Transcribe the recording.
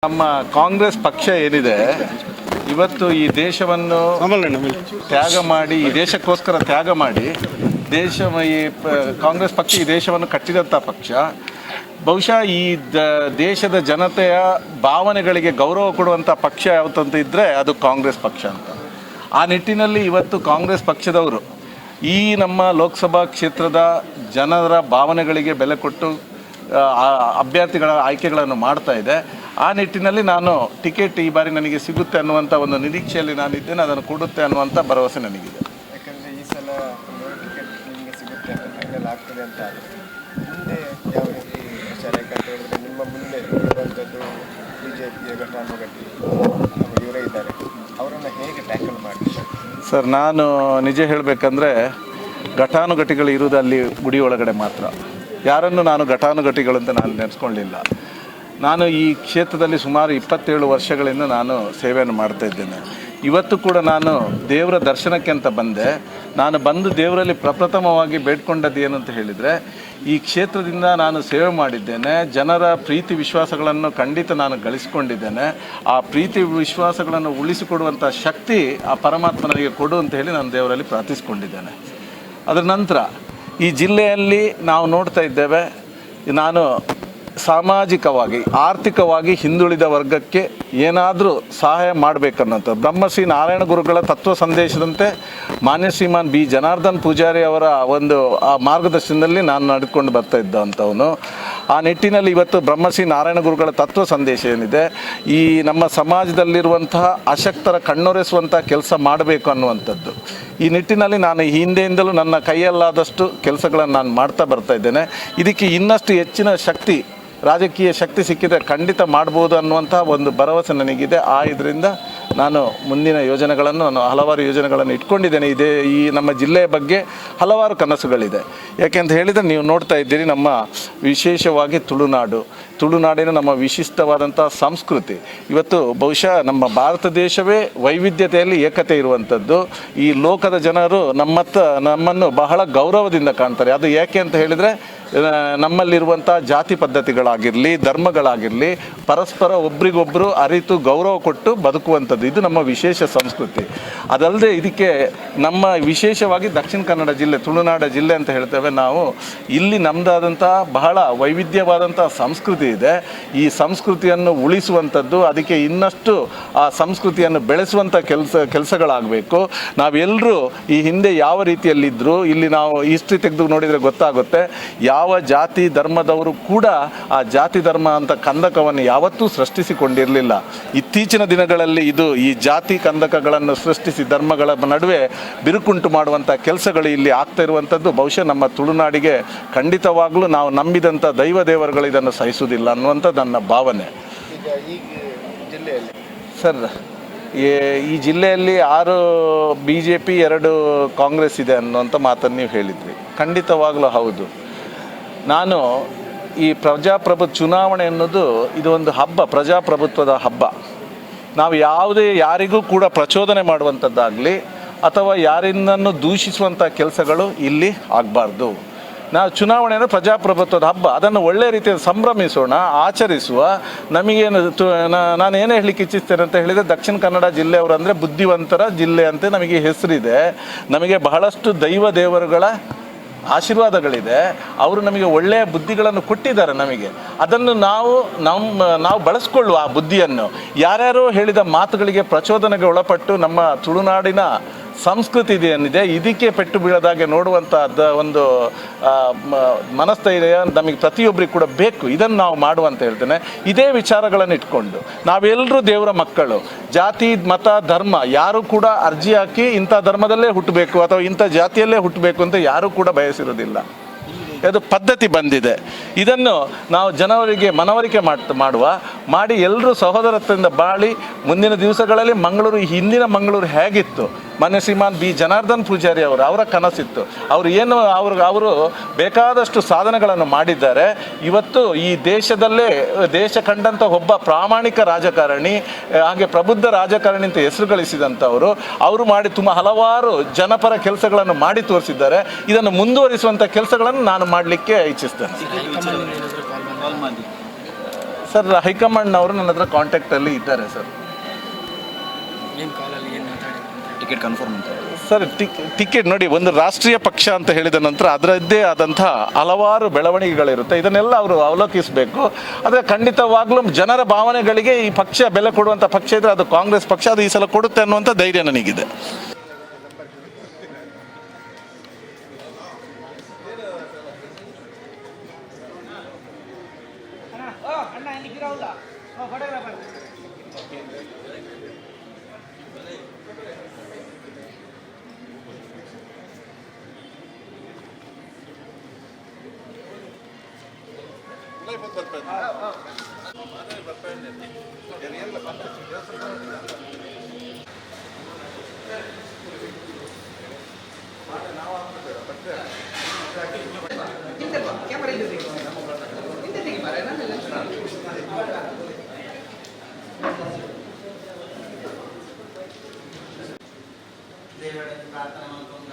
ನಮ್ಮ ಕಾಂಗ್ರೆಸ್ ಪಕ್ಷ ಏನಿದೆ ಇವತ್ತು ಈ ದೇಶವನ್ನು ತ್ಯಾಗ ಮಾಡಿ ಈ ದೇಶಕ್ಕೋಸ್ಕರ ತ್ಯಾಗ ಮಾಡಿ ಕಾಂಗ್ರೆಸ್ ಪಕ್ಷ ಈ ದೇಶವನ್ನು ಕಟ್ಟಿದಂಥ ಪಕ್ಷ. ಬಹುಶಃ ಈ ದೇಶದ ಜನತೆಯ ಭಾವನೆಗಳಿಗೆ ಗೌರವ ಕೊಡುವಂಥ ಪಕ್ಷ ಯಾವತ್ತಂತ ಇದ್ದರೆ ಅದು ಕಾಂಗ್ರೆಸ್ ಪಕ್ಷ ಅಂತ. ಆ ನಿಟ್ಟಿನಲ್ಲಿ ಇವತ್ತು ಕಾಂಗ್ರೆಸ್ ಪಕ್ಷದವರು ಈ ನಮ್ಮ ಲೋಕಸಭಾ ಕ್ಷೇತ್ರದ ಜನರ ಭಾವನೆಗಳಿಗೆ ಬೆಲೆ ಕೊಟ್ಟು ಅಭ್ಯರ್ಥಿಗಳ ಆಯ್ಕೆಗಳನ್ನು ಮಾಡ್ತಾ ಇದೆ. ಆ ನಿಟ್ಟಿನಲ್ಲಿ ನಾನು ಟಿಕೆಟ್ ಈ ಬಾರಿ ನನಗೆ ಸಿಗುತ್ತೆ ಅನ್ನುವಂಥ ಒಂದು ನಿರೀಕ್ಷೆಯಲ್ಲಿ ನಾನಿದ್ದೇನೆ. ಅದನ್ನು ಕೊಡುತ್ತೆ ಅನ್ನುವಂಥ ಭರವಸೆ ನನಗಿದೆ. ಯಾಕಂದರೆ ಈ ಸಲ ಟಿಕೆಟ್ ನಿಮಗೆ ಸಿಗುತ್ತೆ ಅಂತ ಫೈನಲ್ ಆಗ್ತದೆ ಅಂತ ಮುಂದೆ ಯಾವ ರೀತಿ ಪ್ರಚಾರ? ಯಾಕಂತ ಹೇಳಿದ್ರೆ ನಿಮ್ಮ ಮುಂದೆ ಇರುವಂಥದ್ದು BJPಯ ಘಟಾನುಘಟಿ ಇವರೇ ಇದ್ದಾರೆ, ಅವರನ್ನು ಹೇಗೆ ಟ್ಯಾಕಲ್ ಮಾಡಿ? ಸರ್, ನಾನು ನಿಜ ಹೇಳಬೇಕಂದ್ರೆ ಘಟಾನುಘಟಿಗಳು ಇರುವುದು ಅಲ್ಲಿ ಗುಡಿ ಒಳಗಡೆ ಮಾತ್ರ. ಯಾರನ್ನು ನಾನು ಘಟಾನುಘಟಿಗಳಂತ ನಾನು ನೆನೆಸ್ಕೊಳ್ಳಿಲ್ಲ. ನಾನು ಈ ಕ್ಷೇತ್ರದಲ್ಲಿ ಸುಮಾರು 27 ವರ್ಷಗಳಿಂದ ನಾನು ಸೇವೆಯನ್ನು ಮಾಡ್ತಾ ಇದ್ದೇನೆ. ಇವತ್ತು ಕೂಡ ನಾನು ದೇವರ ದರ್ಶನಕ್ಕೆ ಅಂತ ಬಂದೆ. ನಾನು ಬಂದು ದೇವರಲ್ಲಿ ಪ್ರಪ್ರಥಮವಾಗಿ ಬೇಡ್ಕೊಂಡದ್ದು ಏನು ಅಂತ ಹೇಳಿದರೆ, ಈ ಕ್ಷೇತ್ರದಿಂದ ನಾನು ಸೇವೆ ಮಾಡಿದ್ದೇನೆ, ಜನರ ಪ್ರೀತಿ ವಿಶ್ವಾಸಗಳನ್ನು ಖಂಡಿತ ನಾನು ಗಳಿಸಿಕೊಂಡಿದ್ದೇನೆ. ಆ ಪ್ರೀತಿ ವಿಶ್ವಾಸಗಳನ್ನು ಉಳಿಸಿಕೊಡುವಂಥ ಶಕ್ತಿ ಆ ಪರಮಾತ್ಮ ನನಗೆ ಕೊಡು ಅಂತ ಹೇಳಿ ನಾನು ದೇವರಲ್ಲಿ ಪ್ರಾರ್ಥಿಸಿಕೊಂಡಿದ್ದೇನೆ. ಅದರ ನಂತರ ಈ ಜಿಲ್ಲೆಯಲ್ಲಿ ನಾವು ನೋಡ್ತಾ ಇದ್ದೇವೆ, ನಾನು ಸಾಮಾಜಿಕವಾಗಿ ಆರ್ಥಿಕವಾಗಿ ಹಿಂದುಳಿದ ವರ್ಗಕ್ಕೆ ಏನಾದರೂ ಸಹಾಯ ಮಾಡಬೇಕನ್ನೋಂಥ ಬ್ರಹ್ಮಶ್ರೀ ನಾರಾಯಣ ಗುರುಗಳ ತತ್ವ ಸಂದೇಶದಂತೆ ಮಾನ್ಯ ಶ್ರೀಮಾನ್ B. ಜನಾರ್ದನ್ ಪೂಜಾರಿ ಅವರ ಒಂದು ಆ ಮಾರ್ಗದರ್ಶನದಲ್ಲಿ ನಾನು ನಡೆದುಕೊಂಡು ಬರ್ತಾ ಇದ್ದಂಥವನು. ಆ ನಿಟ್ಟಿನಲ್ಲಿ ಇವತ್ತು ಬ್ರಹ್ಮಶ್ರೀ ನಾರಾಯಣ ಗುರುಗಳ ತತ್ವ ಸಂದೇಶ ಏನಿದೆ, ಈ ನಮ್ಮ ಸಮಾಜದಲ್ಲಿರುವಂತಹ ಅಶಕ್ತರ ಕಣ್ಣೊರೆಸುವಂಥ ಕೆಲಸ ಮಾಡಬೇಕು ಅನ್ನುವಂಥದ್ದು. ಈ ನಿಟ್ಟಿನಲ್ಲಿ ನಾನು ಹಿಂದೆಯಿಂದಲೂ ನನ್ನ ಕೈಯಲ್ಲಾದಷ್ಟು ಕೆಲಸಗಳನ್ನು ನಾನು ಮಾಡ್ತಾ ಬರ್ತಾ ಇದ್ದೇನೆ. ಇದಕ್ಕೆ ಇನ್ನಷ್ಟು ಹೆಚ್ಚಿನ ಶಕ್ತಿ, ರಾಜಕೀಯ ಶಕ್ತಿ ಸಿಕ್ಕಿದರೆ ಖಂಡಿತ ಮಾಡ್ಬೋದು ಅನ್ನುವಂಥ ಒಂದು ಭರವಸೆ ನನಗಿದೆ. ಇದರಿಂದ ನಾನು ಮುಂದಿನ ಯೋಜನೆಗಳನ್ನು ಹಲವಾರು ಯೋಜನೆಗಳನ್ನು ಇಟ್ಕೊಂಡಿದ್ದೇನೆ. ಈ ನಮ್ಮ ಜಿಲ್ಲೆಯ ಬಗ್ಗೆ ಹಲವಾರು ಕನಸುಗಳಿದೆ. ಯಾಕೆಂತ ಹೇಳಿದರೆ ನೀವು ನೋಡ್ತಾ ಇದ್ದೀರಿ, ನಮ್ಮ ವಿಶೇಷವಾಗಿ ತುಳುನಾಡಿನ ನಮ್ಮ ವಿಶಿಷ್ಟವಾದಂಥ ಸಂಸ್ಕೃತಿ. ಇವತ್ತು ಬಹುಶಃ ನಮ್ಮ ಭಾರತ ದೇಶವೇ ವೈವಿಧ್ಯತೆಯಲ್ಲಿ ಏಕತೆ ಇರುವಂಥದ್ದು. ಈ ಲೋಕದ ಜನರು ನಮ್ಮನ್ನು ಬಹಳ ಗೌರವದಿಂದ ಕಾಣ್ತಾರೆ. ಅದು ಯಾಕೆ ಅಂತ ಹೇಳಿದರೆ, ನಮ್ಮಲ್ಲಿರುವಂಥ ಜಾತಿ ಪದ್ಧತಿಗಳಾಗಿರಲಿ, ಧರ್ಮಗಳಾಗಿರಲಿ, ಪರಸ್ಪರ ಒಬ್ರಿಗೊಬ್ಬರು ಅರಿತು ಗೌರವ ಕೊಟ್ಟು ಬದುಕುವಂಥದ್ದು, ಇದು ನಮ್ಮ ವಿಶೇಷ ಸಂಸ್ಕೃತಿ. ಅದಲ್ಲದೆ ಇದಕ್ಕೆ ನಮ್ಮ ವಿಶೇಷವಾಗಿ ದಕ್ಷಿಣ ಕನ್ನಡ ಜಿಲ್ಲೆ, ತುಳುನಾಡ ಜಿಲ್ಲೆ ಅಂತ ಹೇಳ್ತೇವೆ ನಾವು. ಇಲ್ಲಿ ನಮ್ಮದಾದಂಥ ಬಹಳ ವೈವಿಧ್ಯವಾದಂಥ ಸಂಸ್ಕೃತಿ ಇದೆ. ಈ ಸಂಸ್ಕೃತಿಯನ್ನು ಉಳಿಸುವಂಥದ್ದು, ಅದಕ್ಕೆ ಇನ್ನಷ್ಟು ಆ ಸಂಸ್ಕೃತಿಯನ್ನು ಬೆಳೆಸುವಂಥ ಕೆಲಸಗಳಾಗಬೇಕು. ನಾವೆಲ್ಲರೂ ಈ ಹಿಂದೆ ಯಾವ ರೀತಿಯಲ್ಲಿದ್ದರೂ, ಇಲ್ಲಿ ನಾವು ಹಿಸ್ಟ್ರಿ ತೆಗೆದು ನೋಡಿದರೆ ಗೊತ್ತಾಗುತ್ತೆ, ಯಾವ ಜಾತಿ ಧರ್ಮದವರು ಕೂಡ ಆ ಜಾತಿ ಧರ್ಮ ಅಂತ ಕಂದಕವನ್ನು ಯಾವತ್ತೂ ಸೃಷ್ಟಿಸಿಕೊಂಡಿರಲಿಲ್ಲ. ಇತ್ತೀಚಿನ ದಿನಗಳಲ್ಲಿ ಈ ಜಾತಿ ಕಂದಕಗಳನ್ನು ಸೃಷ್ಟಿಸಿ ಧರ್ಮಗಳ ನಡುವೆ ಬಿರುಕುಂಟು ಮಾಡುವಂಥ ಕೆಲಸಗಳು ಇಲ್ಲಿ ಆಗ್ತಾ ಇರುವಂಥದ್ದು ಬಹುಶಃ ನಮ್ಮ ತುಳುನಾಡಿಗೆ ಖಂಡಿತವಾಗಲೂ ನಾವು ನಂಬಿದಂಥ ದೈವ ದೇವರುಗಳು ಇದನ್ನು ಸಹಿಸುವುದಿಲ್ಲ ಅನ್ನುವಂಥದ್ದು ನನ್ನ ಭಾವನೆ. ಸರ್, ಈ ಜಿಲ್ಲೆಯಲ್ಲಿ 6 BJP 2 ಕಾಂಗ್ರೆಸ್ ಇದೆ ಅನ್ನುವಂಥ ಮಾತನ್ನು ನೀವು ಹೇಳಿದ್ರಿ. ಖಂಡಿತವಾಗಲೂ ಹೌದು. ನಾನು ಈ ಚುನಾವಣೆ ಅನ್ನೋದು ಇದು ಒಂದು ಹಬ್ಬ, ಪ್ರಜಾಪ್ರಭುತ್ವದ ಹಬ್ಬ. ನಾವು ಯಾರಿಗೂ ಕೂಡ ಪ್ರಚೋದನೆ ಮಾಡುವಂಥದ್ದಾಗಲಿ ಅಥವಾ ಯಾರಿಂದನ್ನು ದೂಷಿಸುವಂಥ ಕೆಲಸಗಳು ಇಲ್ಲಿ ಆಗಬಾರ್ದು. ನಾವು ಚುನಾವಣೆಯನ್ನು ಪ್ರಜಾಪ್ರಭುತ್ವದ ಹಬ್ಬ, ಅದನ್ನು ಒಳ್ಳೆಯ ರೀತಿಯಲ್ಲಿ ಸಂಭ್ರಮಿಸೋಣ, ಆಚರಿಸುವ. ನಮಗೇನು ನಾನು ಏನೇ ಹೇಳಲಿಕ್ಕೆ ಇಚ್ಛಿಸ್ತೇನೆ ಅಂತ ಹೇಳಿದರೆ, ದಕ್ಷಿಣ ಕನ್ನಡ ಜಿಲ್ಲೆಯವರು ಅಂದರೆ ಬುದ್ಧಿವಂತರ ಜಿಲ್ಲೆ ಅಂತ ನಮಗೆ ಹೆಸರಿದೆ. ನಮಗೆ ಬಹಳಷ್ಟು ದೈವ ದೇವರುಗಳ ಆಶೀರ್ವಾದಗಳಿದೆ. ಅವರು ನಮಗೆ ಒಳ್ಳೆಯ ಬುದ್ಧಿಗಳನ್ನು ಕೊಟ್ಟಿದ್ದಾರೆ. ನಮಗೆ ಅದನ್ನು ನಾವು ಬಳಸ್ಕೊಳ್ಳುವ ಆ ಬುದ್ಧಿಯನ್ನು. ಯಾರ್ಯಾರೋ ಹೇಳಿದ ಮಾತುಗಳಿಗೆ ಪ್ರಚೋದನೆಗೆ ಒಳಪಟ್ಟು ನಮ್ಮ ತುಳುನಾಡಿನ ಸಂಸ್ಕೃತಿ ಏನಿದೆ ಇದಕ್ಕೆ ಪೆಟ್ಟು ಬೀಳದಾಗೆ ನೋಡುವಂಥ ಒಂದು ಮನಸ್ಥೈರ್ಯ ನಮಗೆ ಪ್ರತಿಯೊಬ್ಬರಿಗೆ ಕೂಡ ಬೇಕು. ಇದನ್ನು ನಾವು ಮಾಡುವಂತ ಹೇಳ್ತೇನೆ. ಇದೇ ವಿಚಾರಗಳನ್ನು ಇಟ್ಕೊಂಡು ನಾವೆಲ್ಲರೂ ದೇವರ ಮಕ್ಕಳು. ಜಾತಿ ಮತ ಧರ್ಮ ಯಾರೂ ಕೂಡ ಅರ್ಜಿ ಹಾಕಿ ಇಂಥ ಧರ್ಮದಲ್ಲೇ ಹುಟ್ಟಬೇಕು ಅಥವಾ ಇಂಥ ಜಾತಿಯಲ್ಲೇ ಹುಟ್ಟಬೇಕು ಅಂತ ಯಾರೂ ಕೂಡ ಬಯಸಿರೋದಿಲ್ಲ. ಅದು ಪದ್ಧತಿ ಬಂದಿದೆ. ಇದನ್ನು ನಾವು ಜನವರಿಗೆ ಮನವರಿಕೆ ಮಾಡಿ ಎಲ್ಲರೂ ಸಹೋದರತ್ವದಿಂದ ಬಾಳಿ ಮುಂದಿನ ದಿವಸಗಳಲ್ಲಿ ಹಿಂದಿನ ಮಂಗಳೂರು ಹೇಗಿತ್ತು, ಮಾನ್ಯ ಶ್ರೀಮಾನ್ B. ಜನಾರ್ದನ್ ಪೂಜಾರಿ ಅವರ ಕನಸಿತ್ತು. ಅವರು ಬೇಕಾದಷ್ಟು ಸಾಧನೆಗಳನ್ನು ಮಾಡಿದ್ದಾರೆ. ಇವತ್ತು ಈ ದೇಶ ಕಂಡಂಥ ಒಬ್ಬ ಪ್ರಾಮಾಣಿಕ ರಾಜಕಾರಣಿ, ಹಾಗೆ ಪ್ರಬುದ್ಧ ರಾಜಕಾರಣಿ ಅಂತ ಹೆಸರು ಗಳಿಸಿದಂಥವರು. ಅವರು ಮಾಡಿ ಹಲವಾರು ಜನಪರ ಕೆಲಸಗಳನ್ನು ಮಾಡಿ ತೋರಿಸಿದ್ದಾರೆ. ಇದನ್ನು ಮುಂದುವರಿಸುವಂಥ ಕೆಲಸಗಳನ್ನು ನಾನು ಮಾಡಲಿಕ್ಕೆ ಇಚ್ಛಿಸ್ತೇನೆ. ಸರ್ ಹೈಕಮಾಂಡ್ನವರು ನನ್ನ ಹತ್ರ ಕಾಂಟ್ಯಾಕ್ಟಲ್ಲಿ ಇದ್ದಾರೆ ಸರ್. ಏನು ಕಾಲಲ್ಲಿ ಏನು ಟಿಕೆಟ್ ಕನ್ಫರ್ಮ್ ಅಂತ ಸರ್ ಟಿಕೆಟ್ ನೋಡಿ, ಒಂದು ರಾಷ್ಟ್ರೀಯ ಪಕ್ಷ ಅಂತ ಹೇಳಿದ ನಂತರ ಅದರದ್ದೇ ಆದಂಥ ಹಲವಾರು ಬೆಳವಣಿಗೆಗಳಿರುತ್ತೆ. ಇದನ್ನೆಲ್ಲ ಅವರು ಅವಲೋಕಿಸಬೇಕು. ಆದರೆ ಖಂಡಿತವಾಗ್ಲೂ ಜನರ ಭಾವನೆಗಳಿಗೆ ಈ ಪಕ್ಷ ಬೆಲೆ ಕೊಡುವಂಥ ಪಕ್ಷ ಇದ್ದರೆ ಅದು ಕಾಂಗ್ರೆಸ್ ಪಕ್ಷ. ಅದು ಈ ಸಲ ಕೊಡುತ್ತೆ ಅನ್ನುವಂಥ ಧೈರ್ಯ ನನಗಿದೆ. ದೇವರ ಪ್ರಾರ್ಥನೆ ಮಾಡ್ಕೊಂಡ